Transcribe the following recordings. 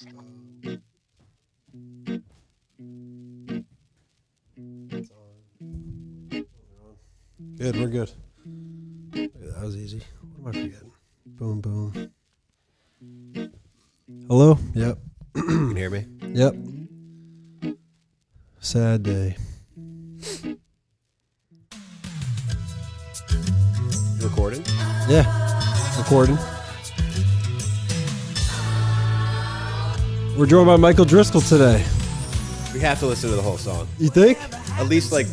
Good, we're good. That was easy. What am I forgetting? Boom, boom. Hello? Yep. You can hear me? Yep. Sad day. You recording? Yeah. Recording. We're joined by Michael Driscoll today. We have to listen to the whole song. You think? At least like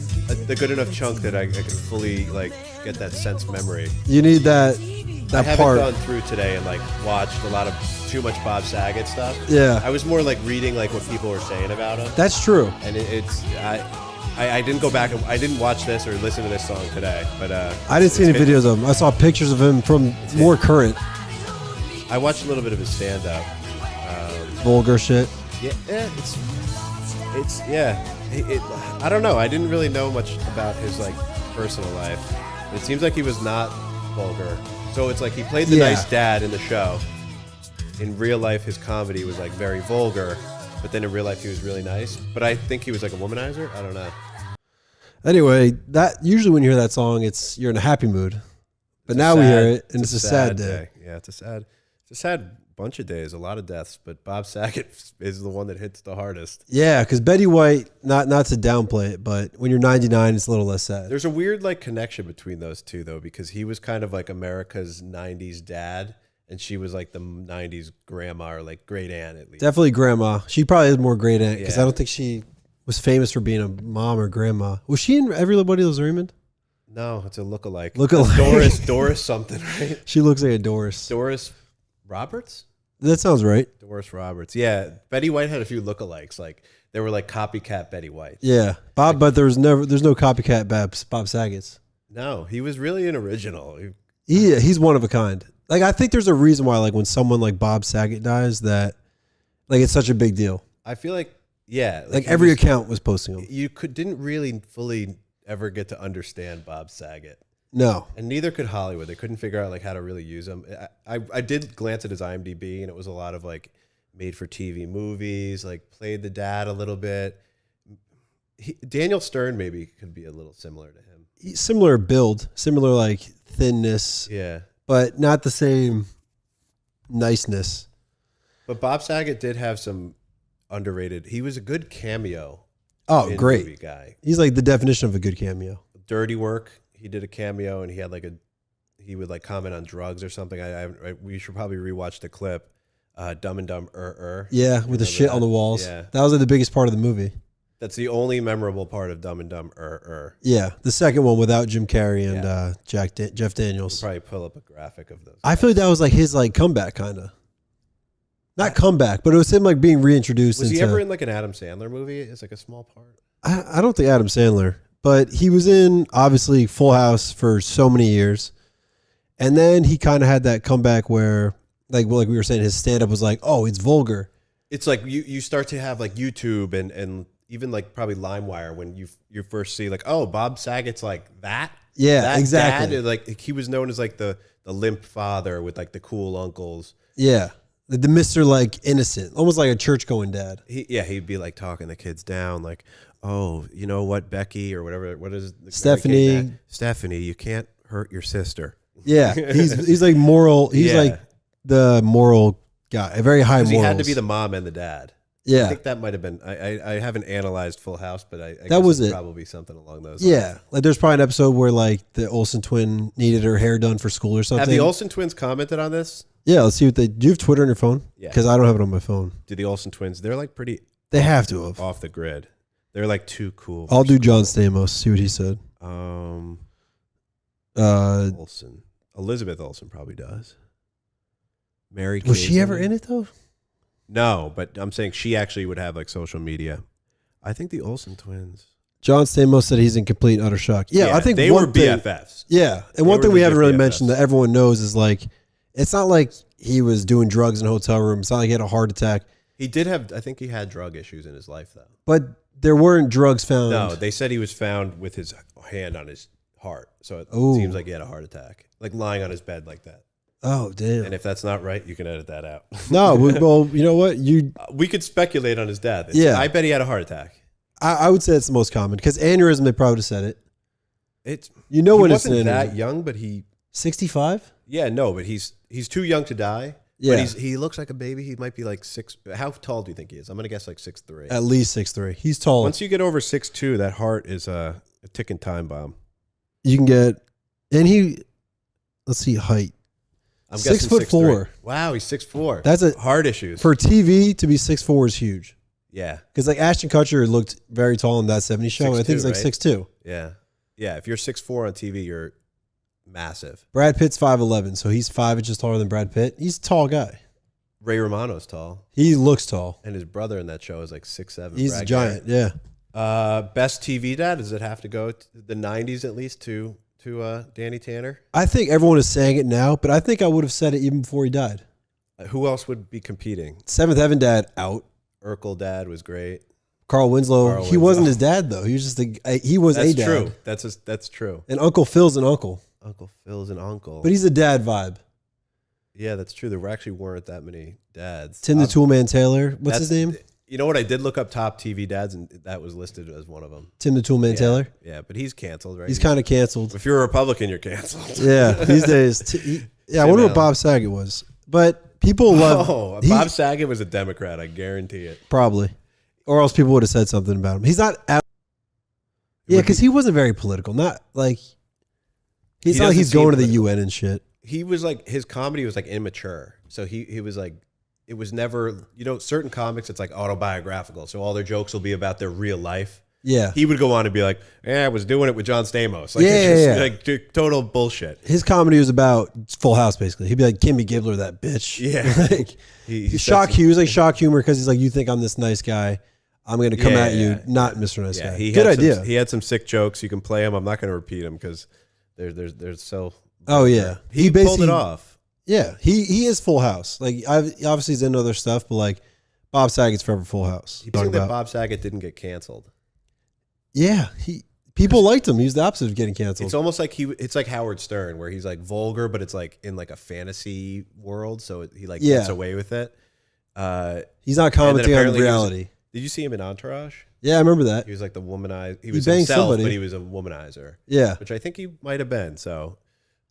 the good enough chunk that I can fully like get that sense memory. You need that I haven't part. gone through today and like watched a lot of too much Bob Saget stuff. Yeah. I was more like reading like what people were saying about him. That's true. And I didn't go back and I didn't watch this or listen to this song today, but I didn't see any videos of him. I saw pictures of him from more current. I watched a little bit of his stand-up. Vulgar shit. Yeah, I don't know. I didn't really know much about his like personal life. It seems like he was not vulgar. So it's like he played the nice dad in the show. In real life, his comedy was like very vulgar, but then in real life he was really nice. But I think he was like a womanizer. I don't know. Anyway, that usually when you hear that song, you're in a happy mood. But now we hear it, and it's a sad day. Yeah, it's a sad bunch of days, a lot of deaths, but Bob Saget is the one that hits the hardest. Yeah, because Betty White, not to downplay it, but when you're 99, it's a little less sad. There's a weird like connection between those two though, because he was kind of like America's 90s dad, and she was like the 90s grandma or like great aunt at least. Definitely grandma. She probably is more great aunt because I don't think she was famous for being a mom or grandma. Was she in Everybody Loves Raymond? No, it's a lookalike. Doris something, right? She looks like a Doris. Doris Roberts? That sounds right. Doris Roberts. Yeah. Betty White had a few lookalikes. Like they were like copycat Betty White. Yeah. But there's no copycat Bob Saget's. No, he was really an original. He's one of a kind. Like I think there's a reason why like when someone like Bob Saget dies that like it's such a big deal. I feel like like every account was posting him. You didn't really fully ever get to understand Bob Saget. No. And neither could Hollywood. They couldn't figure out like how to really use him. I did glance at his IMDb, and it was a lot of like made for TV movies, like played the dad a little bit. Daniel Stern maybe could be a little similar to him. Similar build, similar like thinness. Yeah. But not the same niceness. But Bob Saget did have some underrated. He was a good cameo. Oh, great. Movie guy. He's like the definition of a good cameo. Dirty Work. He did a cameo, and he had like he would like comment on drugs or something. We should probably rewatch the clip. Dumb and Dumb. Yeah, with the shit on the walls. Yeah, that was like the biggest part of the movie. That's the only memorable part of Dumb and Dumb. Yeah, the second one without Jim Carrey and Jeff Daniels. We'll probably pull up a graphic of those. I feel like that was like his like comeback, kind of. Not comeback, but it was him like being reintroduced. Was he ever in like an Adam Sandler movie? It's like a small part. I don't think Adam Sandler. But he was in, obviously, Full House for so many years. And then he kind of had that comeback where, like we were saying, his stand-up was like, oh, it's vulgar. It's like you start to have like YouTube and even like probably LimeWire when you first see like, oh, Bob Saget's like that. Yeah, that exactly. Dad, like he was known as like the limp father with like the cool uncles. Yeah. The Mr. like innocent, almost like a church-going dad. He'd be like talking the kids down like, oh, you know what, Becky or whatever. What is Stephanie? Stephanie, you can't hurt your sister. Yeah, he's like moral. He's like the moral guy, a very high morals. He had to be the mom and the dad. Yeah, I think that might have been. I haven't analyzed Full House, but I that guess was it's it. Probably something along those lines. Yeah, like there's probably an episode where like the Olsen twin needed her hair done for school or something. Have the Olsen twins commented on this? Yeah, let's see what do you have Twitter on your phone? Yeah, because I don't have it on my phone. Do the Olsen twins? They're like pretty. They have to have off the grid. They're like too cool. I'll do John Stamos. See what he said. Olsen. Elizabeth Olsen probably does. Mary. Was she ever in it though? No, but I'm saying she actually would have like social media. I think the Olsen twins. John Stamos said he's in complete and utter shock. Yeah, I think they were BFFs. Yeah, and one thing we haven't really mentioned that everyone knows is like, it's not like he was doing drugs in a hotel room. It's not like he had a heart attack. He did have, I think he had drug issues in his life though. But there weren't drugs found. No, they said he was found with his hand on his heart. So it seems like he had a heart attack, like lying on his bed like that. Oh, damn. And if that's not right, you can edit that out. No, well, you know what? We could speculate on his death. Yeah. I bet he had a heart attack. I would say it's the most common because aneurysm, they probably would have said it. It's You know he when it's wasn't an that aneurysm. young, but he 65? yeah no, but he's too young to die. Yeah. But he looks like a baby. He might be like 6. How tall do you think he is? I'm gonna guess like 6'3". At least 6'3". He's tall. Once you get over 6'2", that heart is a ticking time bomb. You can get, and let's see, height. I'm 6'4". guessing 6'3". Wow, he's 6'4". That's a heart issues for TV to be 6'4" is huge. Yeah, Because like Ashton Kutcher looked very tall in that '70s show, and I think he's like 6'2". yeah. If you're 6'4" on TV, you're massive. Brad Pitt's 5'11", so he's 5 inches taller than Brad Pitt. He's a tall guy. Ray Romano's tall, He looks tall. and his brother in that show is like 6'7". He's a giant. Yeah. Best TV dad? Does it have to go to the '90s at least to Danny Tanner? I think everyone is saying it now, but I think I would have said it even before he died. Who else would be competing? Seventh Heaven dad out. Urkel dad was great. Carl Winslow. He wasn't his dad though. He was just he was That's a dad. true. That's true. And Uncle Phil's an uncle, Uncle Phil's an uncle. but he's a dad vibe. Yeah, that's true. There actually weren't that many dads. Tim the Toolman Taylor. What's his name? You know what? I did look up top TV dads, and that was listed as one of them. Tim the Toolman Taylor. Yeah, but he's canceled, right? He's kind of canceled. If you're a Republican, you're canceled. Yeah, these days. I wonder what Bob Saget was. But people love. Oh, Bob Saget was a Democrat. I guarantee it. Probably. Or else people would have said something about him. He's not out. Yeah, because he wasn't very political. Not like he's not like he's going to the UN and shit. He was like, his comedy was like immature. So he was like, it was never, certain comics, it's like autobiographical. So all their jokes will be about their real life. Yeah. He would go on and be like, I was doing it with John Stamos. Like, like total bullshit. His comedy was about Full House, basically. He'd be like, Kimmy Gibbler, that bitch. Yeah. Like, he was like shock humor because he's like, you think I'm this nice guy. I'm going to come at you, not Mr. Nice Guy. Good idea. He had some sick jokes. You can play them. I'm not going to repeat them because they're so. Oh, yeah. He pulled it off. Yeah. He is Full House. Like, obviously he's into other stuff, but like, Bob Saget's forever Full House. You think that Bob Saget didn't get canceled? Yeah. People liked him. He was the opposite of getting canceled. It's almost like it's like Howard Stern, where he's like vulgar, but it's like in like a fantasy world, so he like gets away with it. He's not commenting on reality. Did you see him in Entourage? Yeah, I remember that. He was like the womanizer. He was banged himself, somebody. but he was a womanizer. Yeah. Which I think he might have been. So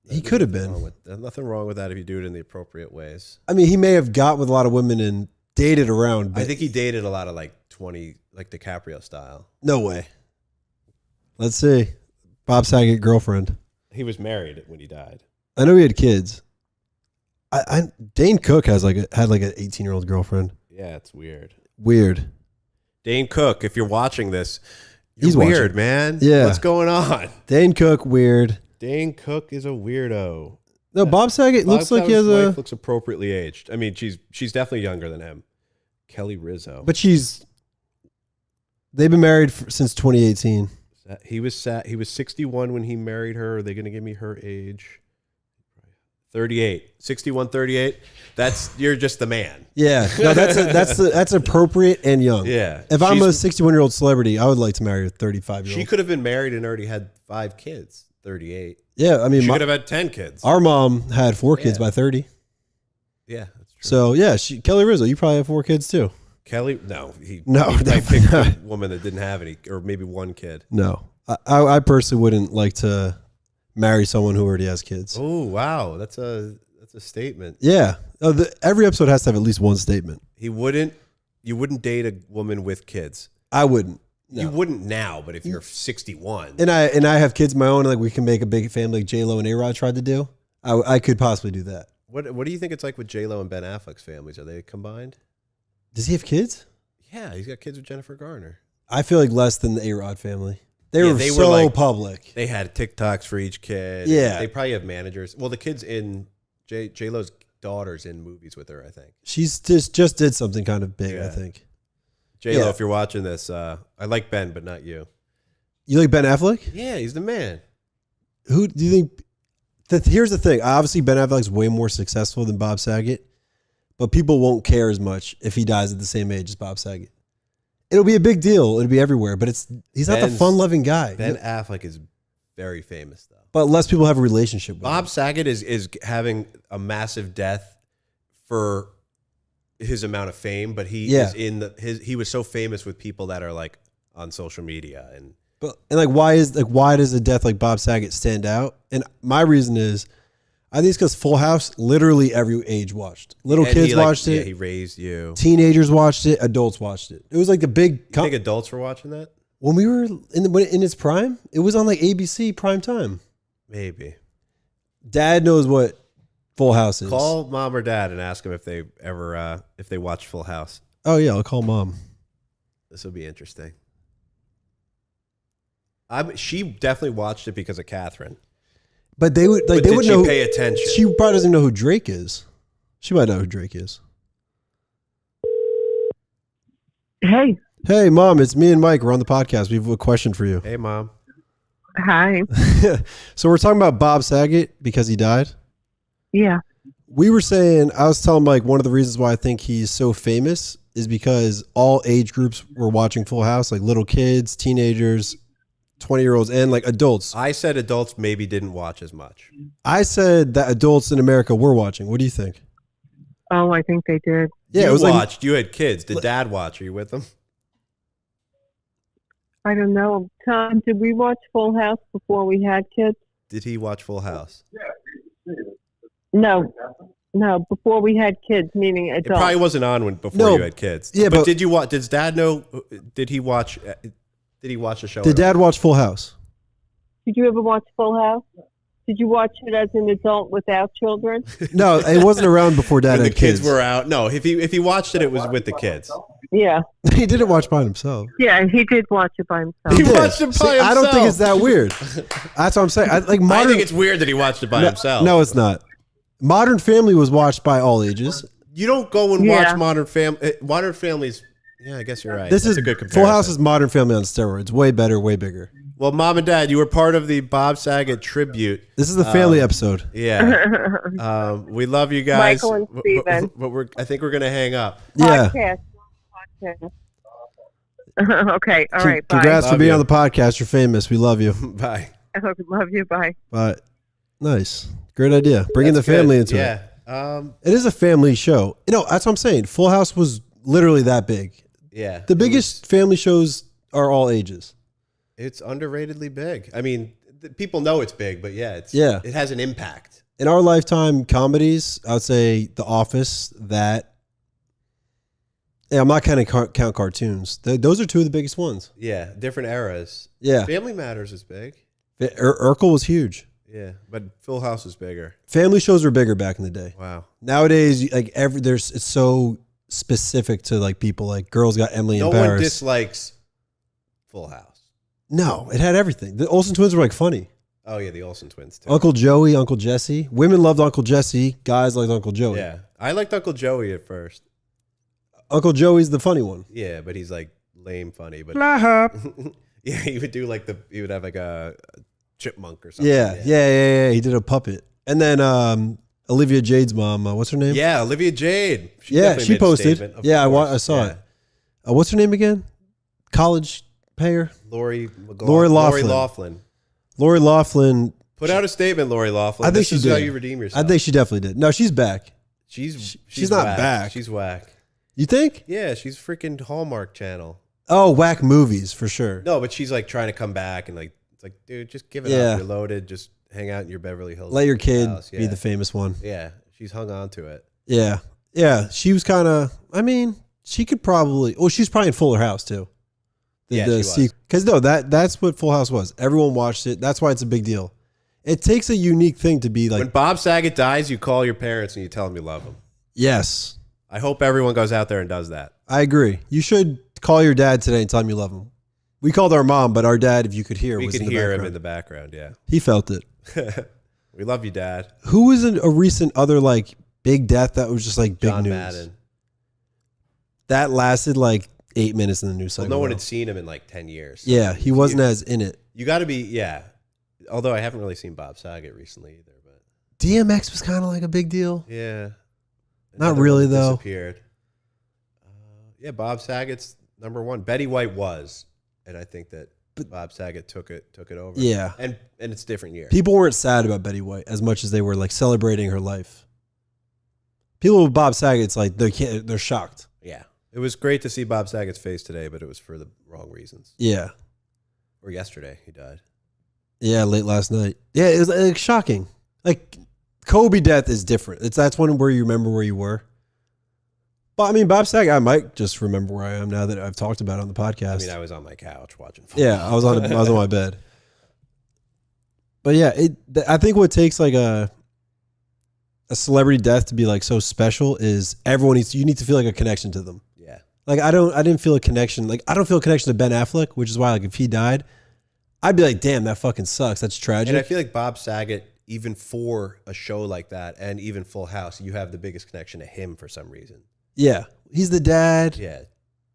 he could have been. There's nothing wrong with that if you do it in the appropriate ways. I mean, he may have got with a lot of women and dated around. But I think he dated a lot of like DiCaprio style. No way. Let's see. Bob Saget girlfriend. He was married when he died. I know he had kids. Dane Cook had like an 18-year-old girlfriend. Yeah, it's weird. Weird. Dane Cook, if you're watching this, you're He's weird, watching. man. Yeah. What's going on? Dane Cook, weird. Dane Cook is a weirdo. No, Bob Saget looks like he has a. Looks appropriately aged. I mean, she's definitely younger than him. Kelly Rizzo. But they've been married since 2018. He was 61 when he married her. Are they going to give me her age? 38. 61, 38. You're just the man. Yeah. No, that's appropriate and young. Yeah. If I'm a 61-year-old celebrity, I would like to marry a 35-year-old. She could have been married and already had 5 kids. 38. Yeah, I mean, she could have had 10 kids. Our mom had 4 kids by 30. Yeah, that's true. So yeah, Kelly Rizzo, you probably have 4 kids too. Kelly, no, he definitely picked not. a woman that didn't have any, or maybe 1 kid. No, I personally wouldn't like to marry someone who already has kids. Oh wow, that's a statement. Yeah, every episode has to have at least one statement. You wouldn't date a woman with kids. I wouldn't. No. You wouldn't now, but if you're 61, and I have kids of my own, like we can make a big family, like J-Lo and A-Rod tried to do. I could possibly do that. What do you think it's like with J-Lo and Ben Affleck's families? Are they combined? Does he have kids? Yeah, he's got kids with Jennifer Garner. I feel like less than the A-Rod family. They were so public. They had TikToks for each kid. Yeah. They probably have managers. Well, the kids in J-Lo's daughter's in movies with her, I think. She's just did something kind of big, I think. J-Lo, if you're watching this, I like Ben, but not you. You like Ben Affleck? Yeah, he's the man. Who do you think? Here's the thing. Obviously, Ben Affleck's way more successful than Bob Saget, but people won't care as much if he dies at the same age as Bob Saget. It'll be a big deal. It'll be everywhere, but he's not the fun-loving guy. Ben Affleck is very famous, though. but less people have a relationship with Bob him. Saget is having a massive death for his amount of fame, but he is he was so famous with people that are like on social media and like why does a death like Bob Saget stand out? And my reason is, I think it's because Full House, literally every age watched. Little kids watched it. Yeah, he raised you. Teenagers watched it. Adults watched it. It was like the big. You think adults were watching that? When we were in its prime, it was on like ABC prime time. Maybe. Dad knows what Full House is. Call mom or dad and ask them if they ever if they watched Full House. Oh yeah, I'll call mom. This will be interesting. She definitely watched it because of Catherine. But they would like. But they would know. Pay attention. She probably doesn't know who Drake is. She might know who Drake is. Hey, Mom, it's me and Mike. We're on the podcast. We have a question for you. Hey, Mom. Hi. So we're talking about Bob Saget because he died. Yeah. We were saying, I was telling Mike one of the reasons why I think he's so famous is because all age groups were watching Full House, like little kids, teenagers, 20-year-olds, and like adults. I said adults maybe didn't watch as much. I said that adults in America were watching. What do you think? Oh, I think they did. Yeah, you it was watched. You had kids. Did Dad watch? Are you with them? I don't know. Tom, did we watch Full House before we had kids? Did he watch Full House? No, before we had kids, meaning adults. It probably wasn't on before you had kids. Yeah, but did you watch? Does Dad know? Did he watch? Did he watch the show? Did Dad watch Full House? Did you ever watch Full House? Did you watch it as an adult without children? No, it wasn't around before Dad had kids. The kids were out. No, if he watched it, it was with the kids. Yeah. He didn't watch by himself. Yeah, he did watch it by himself. He watched it by himself. I don't think it's that weird. That's what I'm saying. I think it's weird that he watched it by himself. No, it's not. Modern Family was watched by all ages. You don't go and watch Modern Family. Modern Family's. Yeah, I guess you're right. This is a good comparison. Full House is Modern Family on steroids. Way better, way bigger. Well, Mom and Dad, you were part of the Bob Saget tribute. This is the family episode. Yeah. We love you guys. Michael and Steven. But I think we're going to hang up. Yeah. Podcast. Okay. All right. Bye. Congrats for being on the podcast. You're famous. We love you. Bye. Love you. Bye. Bye. Nice. Great idea. Bringing the family into it. Yeah. It is a family show. You know, that's what I'm saying. Full House was literally that big. Yeah. The biggest family shows are all ages. It's underratedly big. I mean, people know it's big, but it has an impact. In our lifetime comedies, I would say The Office, that. Yeah, I'm not going to count cartoons. Those are two of the biggest ones. Yeah, different eras. Yeah. Family Matters is big. Urkel was huge. Yeah, but Full House is bigger. Family shows were bigger back in the day. Wow. Nowadays, like it's so specific to like people. Like Girls Got Emily in Paris. No one dislikes Full House. No, it had everything. The Olsen twins were like funny. Oh yeah, the Olsen twins too. Uncle Joey, Uncle Jesse. Women loved Uncle Jesse. Guys liked Uncle Joey. Yeah, I liked Uncle Joey at first. Uncle Joey's the funny one. Yeah, but he's like lame funny. But yeah, he would do like he would have like a chipmunk or something. Yeah. He did a puppet, and then Olivia Jade's mom. What's her name? Yeah, Olivia Jade. She posted. Yeah, I saw it. What's her name again? College payer. Lori Loughlin. Lori Loughlin. Put out a statement, Lori Loughlin. I think she did. How you redeem yourself. I think she definitely did. No, she's back. She's not whack. back. She's whack. You think? Yeah, she's freaking Hallmark Channel. Oh, whack movies for sure. No, but she's like trying to come back and like it's like, dude, just give it up. You're loaded. Just hang out in your Beverly Hills. Let your kid house. be the famous one. Yeah, she's hung on to it. Yeah. She was kind of. I mean, she could probably. Oh, she's probably in Fuller House too. She was. Because that's what Full House was. Everyone watched it. That's why it's a big deal. It takes a unique thing to be like. When Bob Saget dies, you call your parents and you tell them you love them. Yes. I hope everyone goes out there and does that. I agree. You should call your dad today and tell him you love him. We called our mom, but our dad, if you could hear, we was could in the hear background. him in the background. Yeah, he felt it. We love you, Dad. Who was a recent other like big death that was just like big John news? Madden. That lasted like 8 minutes in the news cycle. No one had seen him in like 10 years. Yeah, he wasn't as in it. You got to be, although I haven't really seen Bob Saget recently either. But DMX was kind of like a big deal. Yeah. Not really, though. Disappeared. Bob Saget's number one. Betty White was. And I think that Bob Saget took it over. Yeah. And it's a different year. People weren't sad about Betty White as much as they were like celebrating her life. People with Bob Saget, it's like they're shocked. Yeah. It was great to see Bob Saget's face today, but it was for the wrong reasons. Yeah. Or yesterday, he died. Yeah, late last night. Yeah, it was like shocking. Like Kobe death is different. That's one where you remember where you were. But I mean, Bob Saget, I might just remember where I am now that I've talked about it on the podcast. I mean, I was on my couch watching football. Yeah, I was on my bed. But yeah, I think what takes like a celebrity death to be like so special is you need to feel like a connection to them. Yeah. Like I didn't feel a connection. Like I don't feel a connection to Ben Affleck, which is why like if he died, I'd be like, damn, that fucking sucks. That's tragic. And I feel like Bob Saget, even for a show like that and even Full House, you have the biggest connection to him for some reason. Yeah. He's the dad. Yeah.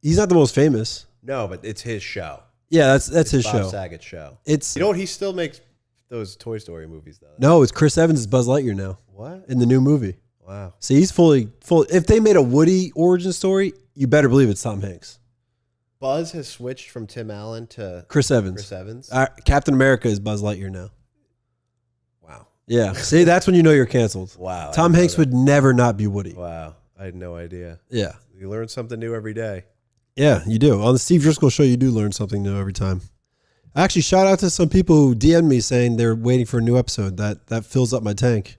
He's not the most famous. No, but it's his show. Yeah, that's his Bob show. Saget's show. It's He still makes those Toy Story movies though. No, it's Chris Evans as Buzz Lightyear now. What? In the new movie. Wow. See, he's fully. If they made a Woody origin story, you better believe it's Tom Hanks. Buzz has switched from Tim Allen to Chris Evans. Chris Evans. Captain America is Buzz Lightyear now. Wow. Yeah. See, that's when you know you're canceled. Wow. Tom Hanks would never not be Woody. Wow. I had no idea. Yeah. You learn something new every day. Yeah, you do. On the Steve Driscoll Show, you do learn something new every time. Actually, shout out to some people who DM'd me saying they're waiting for a new episode. That fills up my tank.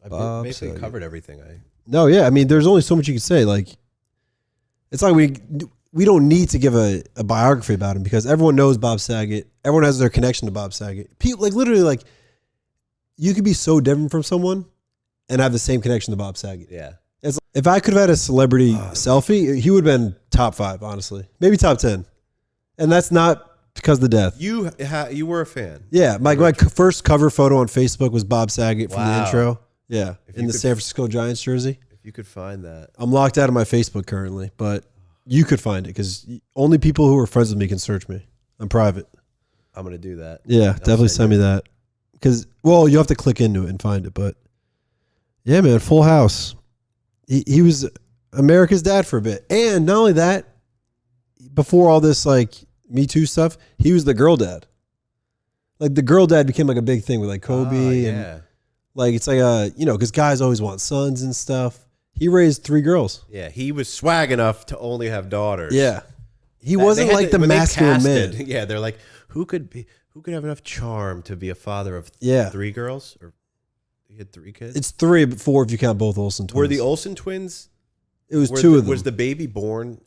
I've basically covered everything. No, yeah. I mean, there's only so much you can say. Like, it's like we don't need to give a biography about him because everyone knows Bob Saget. Everyone has their connection to Bob Saget. People, like, literally, like, you could be so different from someone and have the same connection to Bob Saget. Yeah. If I could have had a celebrity selfie, he would have been top 5, honestly. Maybe top 10. And that's not because of the death. You were a fan. Yeah. My first cover photo on Facebook was Bob Saget from the intro. Yeah. In the San Francisco Giants jersey. If you could find that. I'm locked out of my Facebook currently, but you could find it because only people who are friends with me can search me. I'm private. I'm going to do that. Yeah. Definitely send me that. Because, well, you have to click into it and find it. But yeah, man, Full House. He was America's dad for a bit. And not only that, before all this like Me Too stuff, he was the girl dad. Like the girl dad became like a big thing with like Kobe and like it's like because guys always want sons and stuff. He raised 3 girls. Yeah, he was swag enough to only have daughters. Yeah. He wasn't like the masculine man. Yeah, they're like, who could have enough charm to be a father of 3 girls? Or he had 3 kids? It's 3, but 4 if you count both Olsen twins. Were the Olsen twins? It was 2 of them. Was the baby born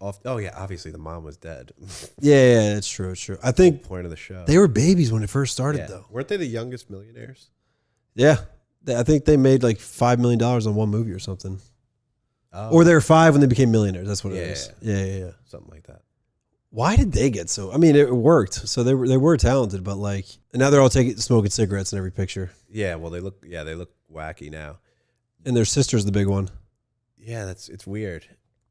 off? Oh yeah, obviously the mom was dead. Yeah, it's true. It's true. I think point of the show. They were babies when it first started, though. Weren't they the youngest millionaires? Yeah, I think they made like $5 million on one movie or something. Oh. Or they were 5 when they became millionaires. That's what it is. Yeah. Something like that. Why did they get so? I mean, it worked. So they were talented, but like, and now they're all smoking cigarettes in every picture. Yeah, well, they look wacky now. And their sister's the big one. Yeah, it's weird.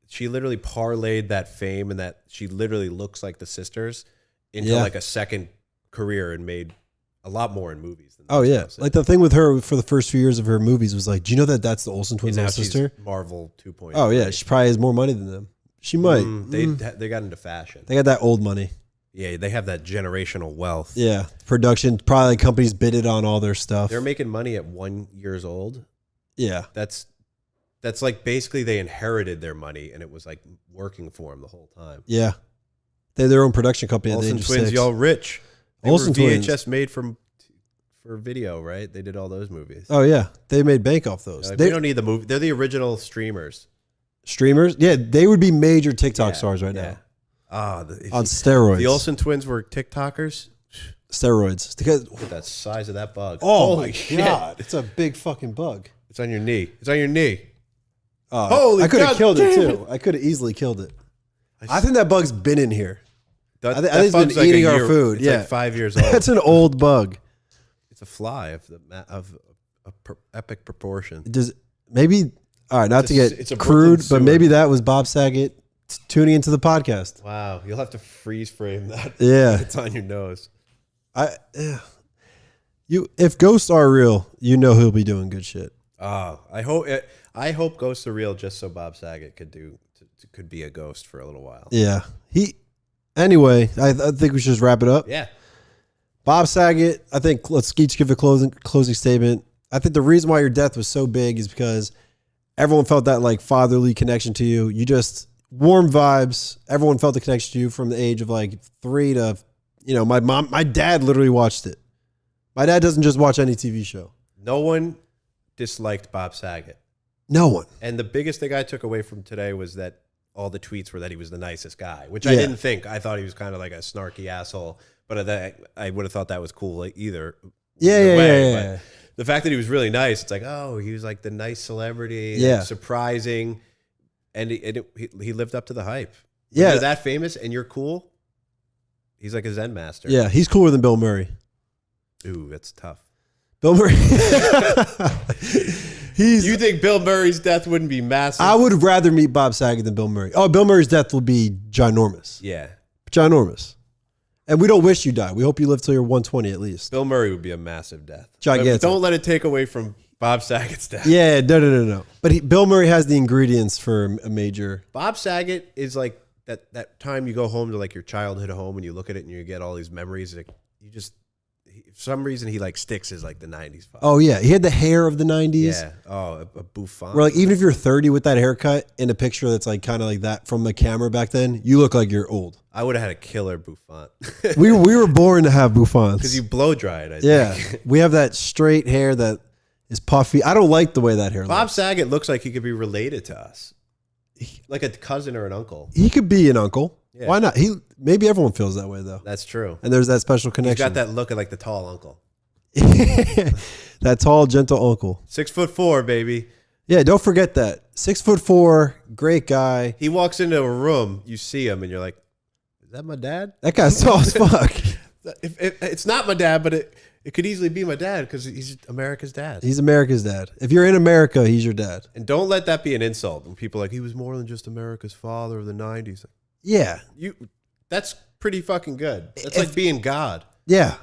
She literally parlayed that fame and that she literally looks like the sisters into like a second career and made a lot more in movies. Than like the thing with her for the first few years of her movies was like, do you know that that's the Olsen twins' little sister? Marvel 2.0. Oh yeah, she probably has more money than them. She might. They got into fashion. They got that old money. Yeah, they have that generational wealth. Yeah, production. Probably companies bidded on all their stuff. They're making money at 1 year old. Yeah, that's like basically they inherited their money and it was like working for them the whole time. Yeah, they had their own production company. Olsen twins, y'all rich. They Olsen were VHS twins. Made for video, right? They did all those movies. Oh yeah, they made bank off those. They don't need the movie. They're the original streamers. Streamers? Yeah, they would be major TikTok stars right now. On steroids. The Olsen twins were TikTokers. Steroids. Look at that size of that bug. Oh my God. It's a big fucking bug. It's on your knee. It's on your knee. Holy I could have killed it too. I could have easily killed it. I think that bug's been in here. I think it's been eating our food. It's like 5 years old. That's an old bug. It's a fly of epic proportion. Maybe... All right, not to get crude, but maybe that was Bob Saget tuning into the podcast. Wow, you'll have to freeze frame that. Yeah, it's on your nose. If ghosts are real, you know he'll be doing good shit. I hope ghosts are real, just so Bob Saget could be a ghost for a little while. Yeah, Anyway, I think we should just wrap it up. Yeah. Bob Saget, I think let's each give a closing statement. I think the reason why your death was so big is because everyone felt that like fatherly connection to you. You just warm vibes. Everyone felt the connection to you from the age of like 3 to, my dad literally watched it. My dad doesn't just watch any TV show. No one disliked Bob Saget. No one. And the biggest thing I took away from today was that all the tweets were that he was the nicest guy, which I didn't think. I thought he was kind of like a snarky asshole, but I would have thought that was cool either. Yeah. But the fact that he was really nice, it's like, oh, he was like the nice celebrity, surprising, and he lived up to the hype. When you're that famous and you're cool, he's like a Zen master. Yeah, he's cooler than Bill Murray. Ooh, that's tough. Bill Murray. You think Bill Murray's death wouldn't be massive? I would rather meet Bob Saget than Bill Murray. Oh, Bill Murray's death will be ginormous. Yeah. Ginormous. And we don't wish you die. We hope you live till you're 120 at least. Bill Murray would be a massive death. Gigantic. But don't let it take away from Bob Saget's death. Yeah, no. But Bill Murray has the ingredients for a major. Bob Saget is like that time you go home to like your childhood home and you look at it and you get all these memories. Like for some reason he like sticks as like the 90s. Oh yeah, he had the hair of the 90s. Yeah. Oh, a bouffant. Where like even if you're 30 with that haircut in a picture that's like kind of like that from the camera back then, you look like you're old. I would have had a killer bouffant. we were born to have bouffants because you blow dry it. I think. Yeah, we have that straight hair that is puffy. I don't like the way that hair looks. Bob Saget looks like he could be related to us, like a cousin or an uncle. He could be an uncle. Yeah. Why not? Maybe everyone feels that way though. That's true. And there's that special He's connection. got that look of like the tall uncle. That tall, gentle uncle. 6'4", baby. Yeah, don't forget that. 6'4", great guy. He walks into a room, you see him, and you're like, "Is that my dad?" That guy's tall as fuck. It's not my dad, but it could easily be my dad because he's America's dad. He's America's dad. If you're in America, he's your dad. And don't let that be an insult. When people are like, he was more than just America's father of the 90s. Yeah. That's pretty fucking good. That's like being God. Yeah.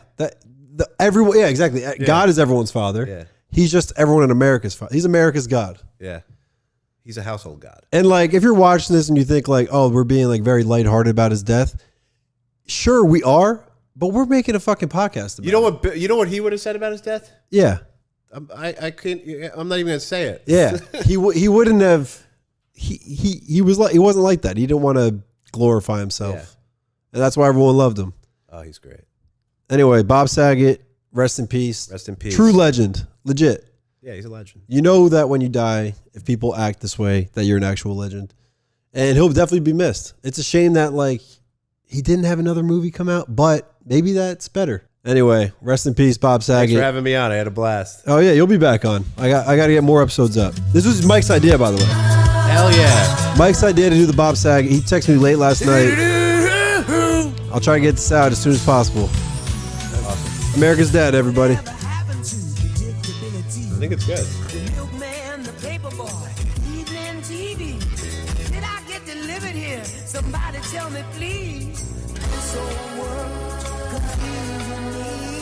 Everyone. Yeah, exactly. Yeah. God is everyone's father. Yeah. He's just everyone in America's father. He's America's God. Yeah. He's a household God. And like, if you're watching this and you think like, oh, we're being like very lighthearted about his death. Sure, we are, but we're making a fucking podcast about it. You know what he would have said about his death? Yeah. I can't. I'm not even gonna say it. Yeah. he wouldn't have. He wasn't like that. He didn't want to glorify himself. Yeah. And that's why everyone loved him. Oh, he's great. Anyway, Bob Saget, rest in peace. Rest in peace. True legend. Legit. Yeah, he's a legend. You know that when you die, if people act this way, that you're an actual legend. And he'll definitely be missed. It's a shame that like he didn't have another movie come out, but maybe that's better. Anyway, rest in peace, Bob Saget. Thanks for having me on. I had a blast. Oh yeah, you'll be back on. I got to get more episodes up. This was Mike's idea, by the way. Hell yeah. Mike's idea to do the Bob Saget. He texted me late last night. I'll try to get this out as soon as possible. Awesome. America's Dad, everybody. I think it's good. The milkman, the paper boy, evening TV. Did I get delivered here? Somebody tell me, please. This old world confusing me.